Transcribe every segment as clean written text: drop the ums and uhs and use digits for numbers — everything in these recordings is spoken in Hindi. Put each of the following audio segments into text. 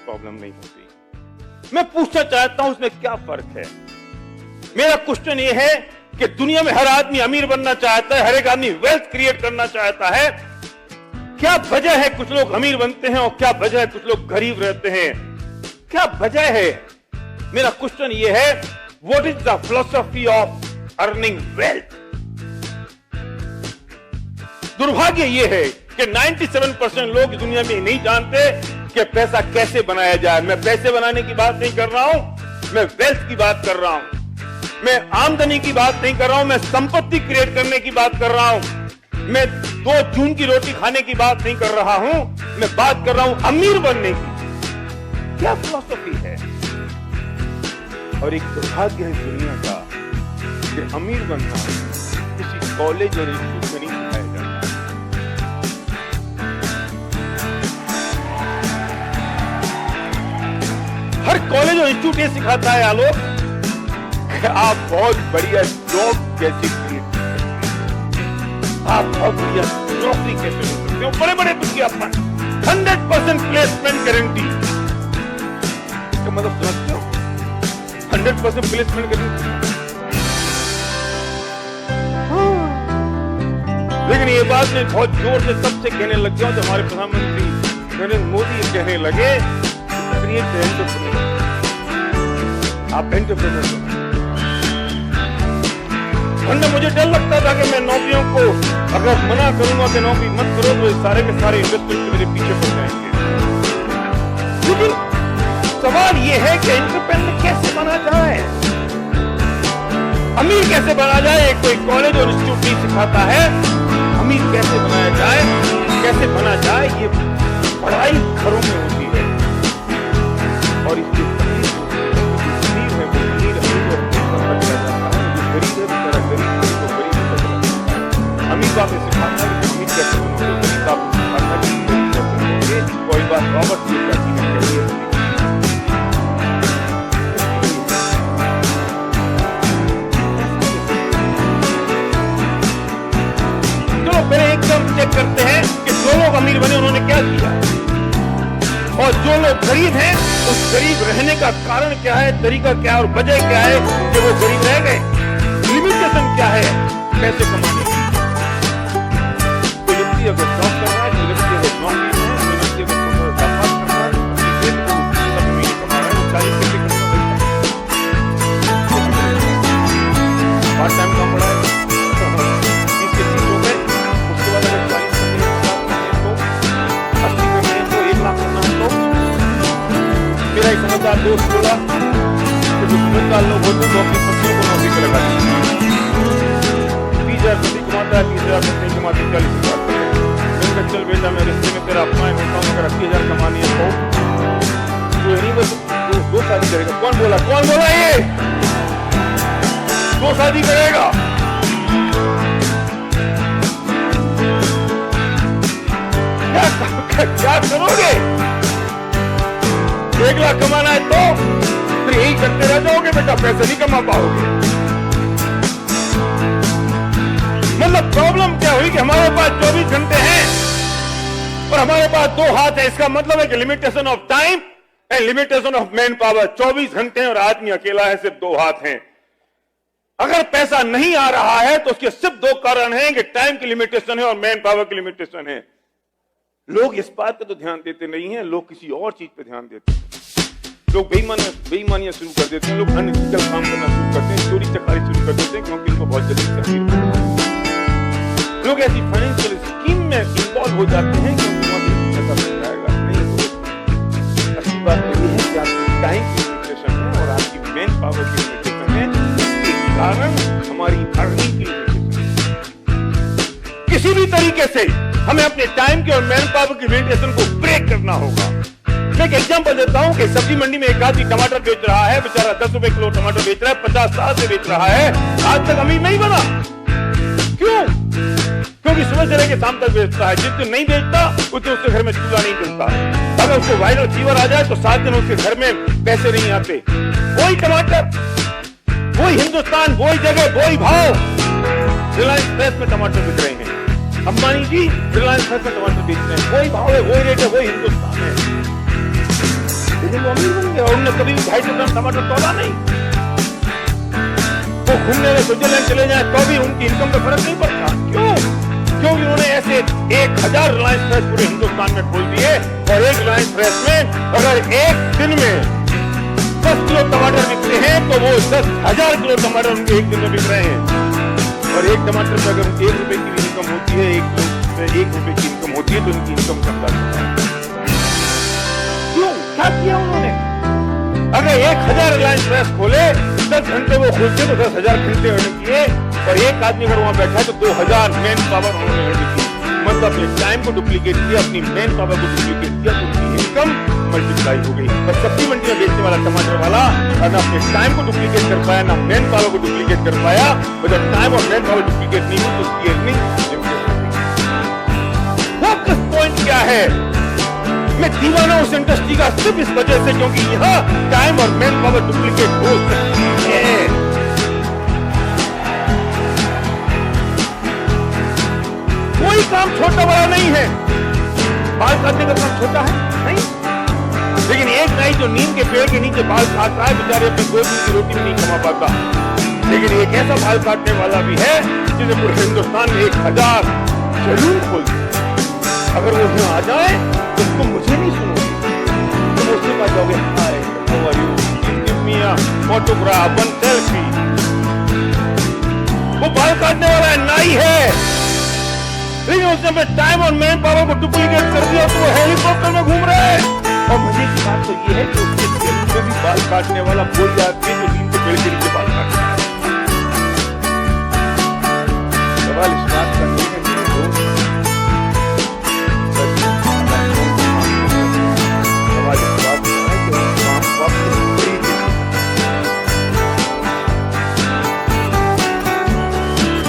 प्रॉब्लम नहीं होती। मैं पूछना चाहता हूं उसमें क्या फर्क है। मेरा क्वेश्चन ये है कि दुनिया में हर आदमी अमीर बनना चाहता है, हर एक आदमी वेल्थ क्रिएट करना चाहता है। क्या वजह है कुछ लोग अमीर बनते हैं और क्या वजह है कुछ लोग गरीब रहते हैं? क्या वजह है? मेरा क्वेश्चन ये है, what is the philosophy of earning wealth? दुर्भाग्य ये है कि 97% लोग दुनिया में नहीं जानते कि पैसा कैसे बनाया जाए। मैं पैसे बनाने की बात नहीं कर रहा हूं, मैं वेल्थ की बात कर रहा हूं। मैं आमदनी की बात नहीं कर रहा हूं, मैं संपत्ति क्रिएट करने की बात कर रहा हूं। मैं 2 जून की रोटी खाने की बात नहीं कर रहा हूं, मैं बात कर रहा हूं अमीर बनने की। क्या फिलॉसफी है? और एक दुर्भाग्य है दुनिया का कि अमीर बनना किसी कॉलेज और इंस्टीट्यूट में नहीं सिखाया जाता। हर कॉलेज और इंस्टीट्यूट ये सिखाता है आलोक कि आप बहुत बढ़िया जॉब कैसे क्रिएट कर सकते हैं, आप बहुत बढ़िया नौकरी कैसे ले सकते हो, बड़े बड़े विज्ञापन, 100% प्लेसमेंट गारंटी। इसका मतलब समझते हो? 100% प्लेसमेंट गारंटी। लेकिन ये बात मैं बहुत जोर से सबसे कहने लग गया हूं। जब हमारे प्रधानमंत्री नरेंद्र मोदी ये कहने लगे क्रिएट एंटरप्रेन्योर, आप एंटरप्रेन्योर हो। वरना मुझे डर लगता था कि मैं नौकरियों को अगर मना करूंगा कि नौकरी मत करो तो सारे के सारे इन्वेस्टमेंट मेरे पीछे पड़ जाएंगे। लेकिन सवाल यह है कि एंटरप्रेन्योर कैसे बना जाए, अमीर कैसे बना जाए? कोई कॉलेज और इंस्टीट्यूट नहीं सिखाता है अमीर कैसे बनाया जाए। कैसे बना जाए ये पढ़ाई घरों में होती है और इसकी अमीर बाप ने सिखाना कि अमीर कैसे बनोगे, गरीब बाप ने सिखाना कि गरीब कैसे बनोगे। कोई बात रॉबर्ट की जाती है। चलो पहले एकदम चेक करते हैं कि जो लोग अमीर बने उन्होंने क्या किया और जो लोग गरीब हैं उस गरीब रहने का कारण क्या है, तरीका क्या है और वजह क्या है कि वो गरीब रह गए। लिमिटेशन क्या है पैसे कमाने की? अगर जॉब कर रहा है, अगर नौकरी है, अगर व्यापार कर रहा है, सब महीने कमा रहा है, 40 पैसे कमा रहा है, पार्ट टाइम काम पड़ा है, 30 के 30 हो गए। उसके बाद अगर 40 करने तो 80 करने तो 1 लाख करना है। तो मेरा एक समझदार दोस्त बोला कि जो समझदार लोग होते हैं वो अपनी पत्नियों को नौकरी पर लगा देते हैं। 30,000 पति कमाता है, 30,000 पत्नी कमाती है, 40,000। चल बेटा मैं रिश्ते में तेरा अपना होता हूँ, अगर 80,000 कमानी है तो नहीं बस 2 शादी करेगा। कौन बोला ये 2 शादी करेगा? क्या करोगे? 1 लाख कमाना है तो फिर यही करते रह जाओगे बेटा, पैसे नहीं कमा पाओगे। मतलब प्रॉब्लम क्या हुई कि हमारे पास 24 घंटे हैं और हमारे पास 2 हाथ है। इसका मतलब है कि limitation of time and limitation of man power. 24 घंटे हैं और आदमी अकेला है, सिर्फ 2 हाथ हैं। अगर पैसा नहीं आ रहा है तो उसके सिर्फ 2 कारण हैं कि टाइम की लिमिटेशन है और मैन पावर की लिमिटेशन है। लोग इस बात पे तो ध्यान देते नहीं है, लोग किसी और चीज पे ध्यान देते हैं। लोग बेईमानियां शुरू कर देते हैं, लोग अनएथिकल काम करना शुरू करते हैं, चोरी चकारी शुरू कर देते हैं क्योंकि उनको बहुत जल्दी लोग ऐसी फाइनेंशियल स्कीम में इन्वॉल्व हो जाते हैं क्योंकि वहां पैसा बच जाएगा। नहीं तो अच्छी बात यही है कि आपकी टाइम की लिमिटेशन है और आपकी मैन पावर की लिमिटेशन है। इसके कारण हमारी अर्निंग की लिमिटेशन है। किसी भी तरीके से हमें अपने टाइम की और मैन पावर की लिमिटेशन को ब्रेक करना होगा। मैं एक एग्जांपल देता हूं कि सब्जी मंडी में एक आदमी टमाटर बेच रहा है, बेचारा 10 रुपए किलो टमाटर बेच रहा है, 50 साल से बेच रहा है, आज तक अमीर नहीं बना। क्यों? क्योंकि सुबह से लेकर शाम तक बेचता है। जिस दिन नहीं बेचता उस दिन उसके घर में चूल्हा नहीं जलता। अगर उसको वायरल फीवर आ जाए तो 7 दिन उसके घर में पैसे नहीं आते। वही टमाटर, वही हिंदुस्तान, वही जगह, वही भाव। रिलायंस फ्रेश में टमाटर बिक रहे हैं, अंबानी जी रिलायंस फ्रेश में टमाटर बेच रहे हैं, वही भाव है, वही रेट है, वही हिंदुस्तान है। लेकिन वो अमीर बन गए और उन्होंने कभी 250 ग्राम टमाटर तोड़ा नहीं। वो घूमने में स्विट्जरलैंड चले जाए तो भी उनकी इनकम में फर्क नहीं पड़ता। क्यों? क्योंकि उन्होंने ऐसे 1000 रिलायंस फ्रेश पूरे हिंदुस्तान में खोल दिए और एक रिलायंस फ्रेश में अगर एक दिन में 10 किलो टमाटर बिकते हैं तो वो 10,000 किलो टमाटर उनके एक दिन में बिक रहे हैं। और एक टमाटर पर अगर 1 रुपए की इनकम होती है, 1 रुपए की इनकम होती है तो उनकी इनकम कम जाती है। क्यों? क्या किया उन्होंने? अगर 1000 रिलायंस फ्रेश खोले, 10 घंटे वो खोलते तो 10,000 घंटे अर्न किए और एक आदमी अगर वहां बैठा है तो 2000 मैन पावर उन्होंने अर्न की। मतलब अपने टाइम को डुप्लीकेट किया, अपनी मैन पावर को डुप्लीकेट किया तो उनकी इनकम मल्टीप्लाई हो गई। पर सब्जी मंडी में बेचने वाला टमाटर वाला और ना अपने टाइम को डुप्लीकेट कर पाया, ना मैन पावर को डुप्लीकेट कर पाया। और जब टाइम और मैन पावर डुप्लीकेट नहीं हुई तो उसकी अर्निंग फोकस पॉइंट क्या है? मैं दीवाना उस इंडस्ट्री का सिर्फ इस वजह से क्योंकि यहाँ टाइम और मैन पावर डुप्लीकेट हो सकती है। कोई काम छोटा बड़ा नहीं है। बाल काटने का काम छोटा है नहीं, लेकिन एक नाई जो नीम के पेड़ के नीचे बाल काट रहा है बेचारे अपनी 2 दिन की रोटी नहीं कमा पाता। लेकिन एक ऐसा बाल काटने वाला भी है जिसे पूरे हिंदुस्तान में 1000 जरूर खोल दिया। अगर वो यहाँ आ जाए तो तुम मुझे नहीं सुनोगे, तुम उसके पास जाओगे, hi how are you, give me a photograph, one selfie. वो बाल काटने वाला नाई है, लेकिन उसने अपने टाइम और मैन पावर को डुप्लीकेट कर दिया तो वो हेलीकॉप्टर में घूम रहा है। और मजे की बात तो ये है कि उसके दिल में भी बाल काटने वाला बोल जाती है जो नीम के पेड़ के नीचे बाल काटता है। सवाल इस बात का नहीं है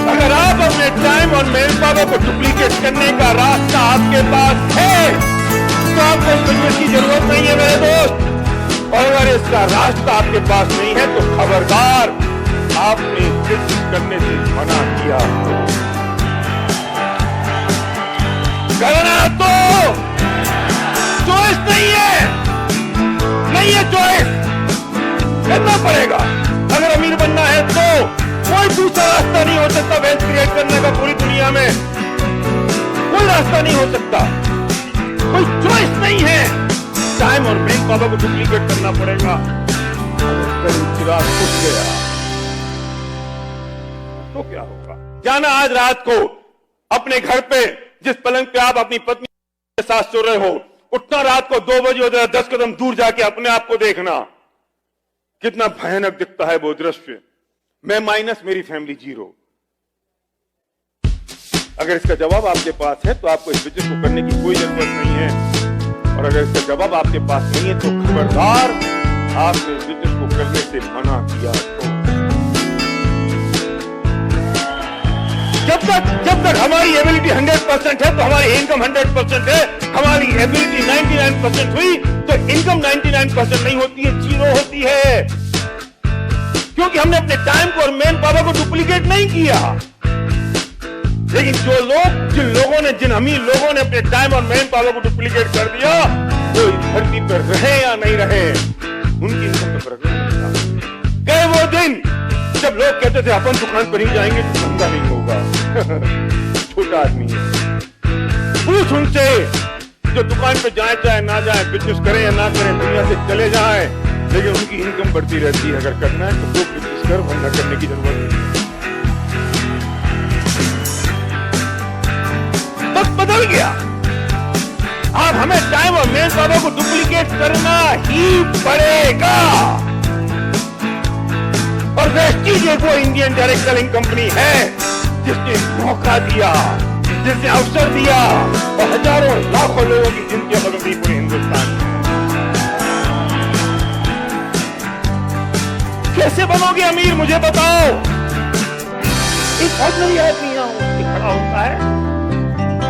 अगर आप अपने टाइम और मैन पावर को डुप्लीकेट करने का रास्ता आपके पास है तो आपको बिजनेस की जरूरत नहीं है मेरे दोस्त। और अगर इसका रास्ता आपके पास नहीं है तो खबरदार, आपने बिजनेस करने से मना किया करना तो चॉइस नहीं है चॉइस, करना पड़ेगा। अगर अमीर बनना है तो कोई दूसरा रास्ता नहीं हो सकता वेल्थ क्रिएट करने का पूरी दुनिया में, कोई रास्ता नहीं हो सकता, कोई चॉइस नहीं है। टाइम और मैन पावर को डुप्लीकेट करना पड़ेगा। अगर चिराग फूट गया तो क्या होगा? जाना आज रात को अपने घर पे जिस पलंग पे आप अपनी पत्नी के साथ सो रहे हो, उठना रात को 2 बजे हो जाए, 10 कदम दूर जाके अपने आप को देखना कितना भयानक दिखता है वो दृश्य। मैं माइनस, मेरी फैमिली 0। अगर इसका जवाब आपके पास है तो आपको इस बिजनेस को करने की कोई जरूरत नहीं है। और अगर इसका जवाब आपके पास नहीं है तो खबरदार, आपने इस बिजनेस को करने से मना किया तो। जब तक हमारी एबिलिटी 100% है तो हमारी इनकम 100% है। हमारी एबिलिटी 99% हुई तो इनकम 99% नहीं होती है, 0 होती है। क्योंकि हमने अपने टाइम को और मैन पावर को डुप्लीकेट नहीं किया। लेकिन जिन अमीर लोगों ने अपने टाइम और मैन पावर को डुप्लीकेट कर दिया, वो इस धरती पर रहे या नहीं रहे, उनकी इनकम में फर्क नहीं पड़ता। गए वो दिन जब लोग कहते थे अपन दुकान पर ही जाएंगे तो धंधा नहीं होगा। छोटा आदमी है, पूछ उनसे जो दुकान पे जाए चाहे ना जाए, बिजनेस करें या ना करें, दुनिया से चले जाए, लेकिन उनकी इनकम बढ़ती रहती है। अगर करना है तो वो बिजनेस कर, वरना करने की जरूरत नहीं। बस बदल गया। अब हमें टाइम और मैन पावर को डुप्लीकेट करना ही पड़ेगा। और वेस्टीज एक वो इंडियन डायरेक्ट सेलिंग कंपनी है जिसने मौका दिया, जिसने अवसर दिया और हजारों लाखों लोगों की जिंदगी बदल दी पूरे हिंदुस्तान में। कैसे बनोगे अमीर, मुझे बताओ। एक ऑर्डिनरी आदमी यहाँ खड़ा होता है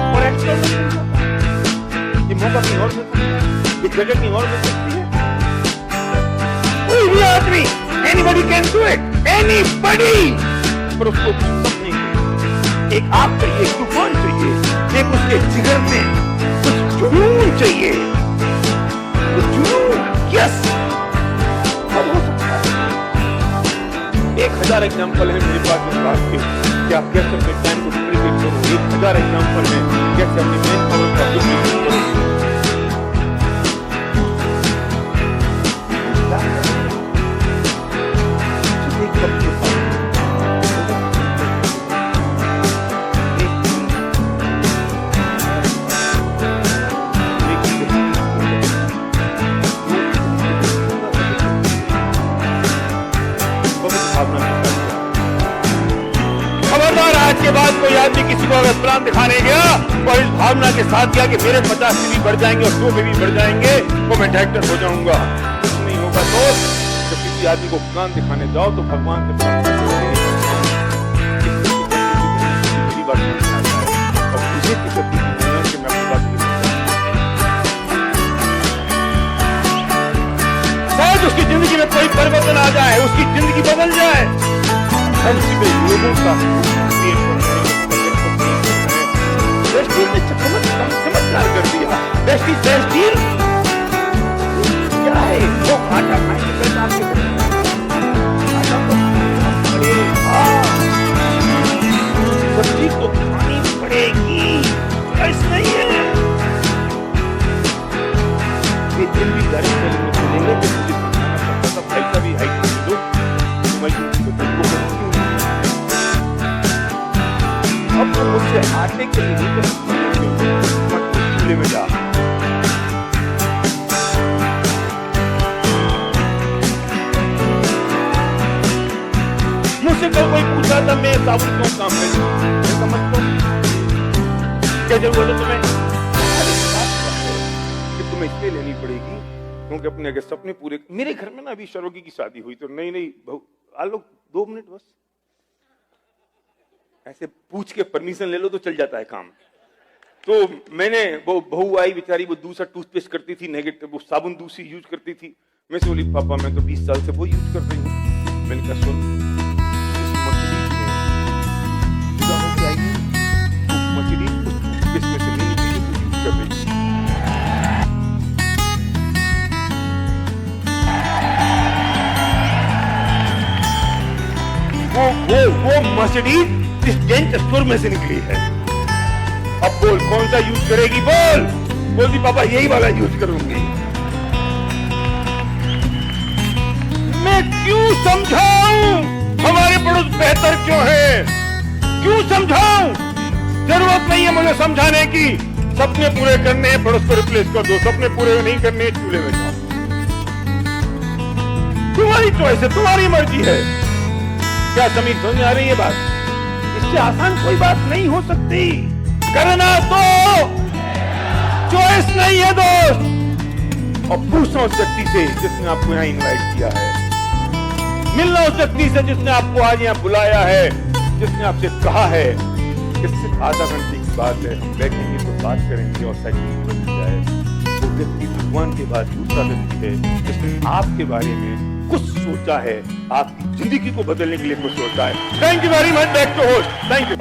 और एक्सपर्ट नहीं होता। ये मौका कहीं और मिल सकता है, ये जगह कहीं और मिल सकती है। कोई भी आदमी, anybody can do it, anybody. पर उसको सब नहीं चाहिए। एक आग चाहिए, एक तूफान चाहिए, एक उसके जिगर में कुछ जुनून चाहिए। वो जुनून, यस, 1000 एग्जाम्पल है मेरे पास इस बात के कि आप कैसे अपने टाइम को डिप्रिशिएट करो। 1000 एग्जाम्पल है कैसे अपने मेन पावर का डिप्रिशिएट करो। खबरदार, आज के बाद कोई आदमी किसी को अगर प्लान दिखाने गया और इस भावना के साथ गया कि मेरे 50 भी बढ़ जाएंगे और 100 भी बढ़ जाएंगे तो मैं डायरेक्टर हो जाऊंगा, कुछ नहीं होगा। तो जब किसी आदमी को प्लान दिखाने जाओ तो भगवान से प्रार्थना करो मेरी बात समझ आता है और मुझे कि मैं अपनी बात शायद उसकी जिंदगी में कोई परिवर्तन आ जाए, उसकी जिंदगी बदल जाए। हम सीधे लोगों का चमत्कार कर दिया। बेस्ट डील क्या है? वो आटा खाने के बाद आपके आटा तो पड़ेगा, सब्जी तो खानी पड़ेगी, ऐसा नहीं है। ये दिन भी घर में चलेंगे तो मुझे बनाना पड़ता था, पैसा भी हाइक कर दो तो मैं अब तो मुझसे आटे के लिए चूल्हे में जा। मुझसे कल कोई पूछा था मैं साबुन क्यों काम करूं, मैं समझता हूं क्या जरूरत है तुम्हें, कि तुम्हें इसलिए लेनी पड़ेगी क्योंकि अपने अगर सपने पूरे। मेरे घर में ना अभी शरोगी की शादी हुई तो नहीं बहू आ लो 2 मिनट बस, ऐसे पूछ के परमिशन ले लो तो चल जाता है काम। तो मैंने वो बहू आई बेचारी, वो दूसरा टूथपेस्ट करती थी, नेगेटिव वो साबुन दूसरी यूज करती थी। मैं से बोली पापा मैं तो 20 साल से वो यूज कर रही हूँ। मैंने कहा सुन मछली उस टूथपेस्ट में से नहीं निकली तो यूज कर रही थी। वो मर्सिडीज इस डेंट स्टोर में से निकली है। अब बोल कौन सा यूज करेगी? बोलती पापा यही वाला यूज करूंगी। मैं क्यों समझाऊं हमारे पड़ोस बेहतर क्यों है? क्यों समझाऊं? जरूरत नहीं है मुझे समझाने की। सपने पूरे करने हैं, पड़ोस को रिप्लेस कर दो। सपने पूरे नहीं करने, चूल्हे में जाओ। तुम्हारी चॉइस है, तुम्हारी मर्जी है। क्या समीर समझ आ रही है बात? इससे आसान कोई बात नहीं हो सकती। करना तो चॉइस नहीं है दोस्त। और पूछना उस व्यक्ति से जिसने आपको यहाँ इनवाइट किया है, मिलना उस व्यक्ति से जिसने आपको आज यहाँ बुलाया है, जिसने आपसे कहा है कि सिर्फ आधा घंटे की बात है, हम बैठेंगे तो बात करेंगे और साइकिल बन जाए। वो व्यक्ति भगवान के बाद दूसरा व्यक्ति है जिसने आपके बारे में कुछ सोचा है, आपकी जिंदगी को बदलने के लिए कुछ सोचा है। Thank you very much. Back to host. Thank you.